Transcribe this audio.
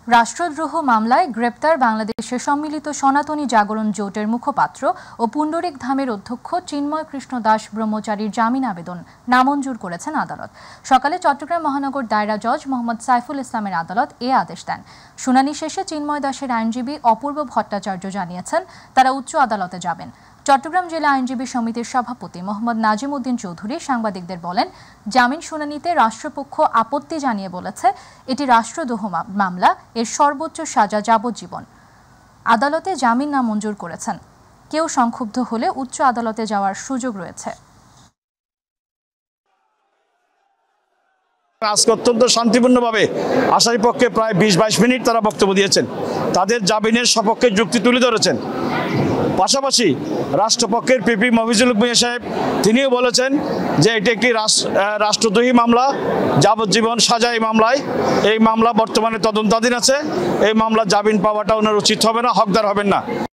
রাষ্ট্রদ্রোহ মামলায় গ্রেপ্তার বাংলাদেশের সম্মিলিত সনাতনী জাগরণ জোটের মুখপাত্র ও পুণ্ডরিক ধামের অধ্যক্ষ চিন্ময় কৃষ্ণ দাস ব্রহ্মচারীর জামিন আবেদন নামঞ্জুর করেছেন আদালত। সকালে চট্টগ্রাম মহানগর দায়রা জজ মোহাম্মদ সাইফুল ইসলামের আদালত এ আদেশ দেন। শুনানি শেষে চিন্ময় দাসের আইনজীবী অপূর্ব ভট্টাচার্য জানিয়েছেন তারা উচ্চ আদালতে যাবেন। চট্টগ্রাম জেলা আইনজীবী সমিতির সভাপতি মোহাম্মদ নাজিম উদ্দিন চৌধুরী সাংবাদিকদের বলেন, জামিন শুনানিতে রাষ্ট্রপক্ষ আপত্তি জানিয়ে বলেছে এটি রাষ্ট্রদ্রোহ মামলা, এর সর্বোচ্চ সাজা যাবজ্জীবন। আদালতে জামিন নামঞ্জুর করেছেন। কেউ সংক্ষুব্ধ হলে উচ্চ আদালতে যাওয়ার সুযোগ রয়েছে। আজকে অত্যন্ত শান্তিপূর্ণভাবে আসামি পক্ষে প্রায় ২০-২২ মিনিট তারা বক্তব্য দিয়েছেন, তাদের জামিনের সপক্ষে যুক্তি তুলে ধরেছেন। পাশাপাশি রাষ্ট্রপক্ষের পিপি মফিজুল ভূঁইয়া সাহেব তিনিও বলেছেন যে এটি একটি রাষ্ট্রদ্রোহী মামলা, যাবজ্জীবন সাজা এই মামলায়। এই মামলা বর্তমানে তদন্তাধীন আছে। এই মামলা জামিন পাওয়াটা ওনার উচিত হবে না, হকদার হবেন না।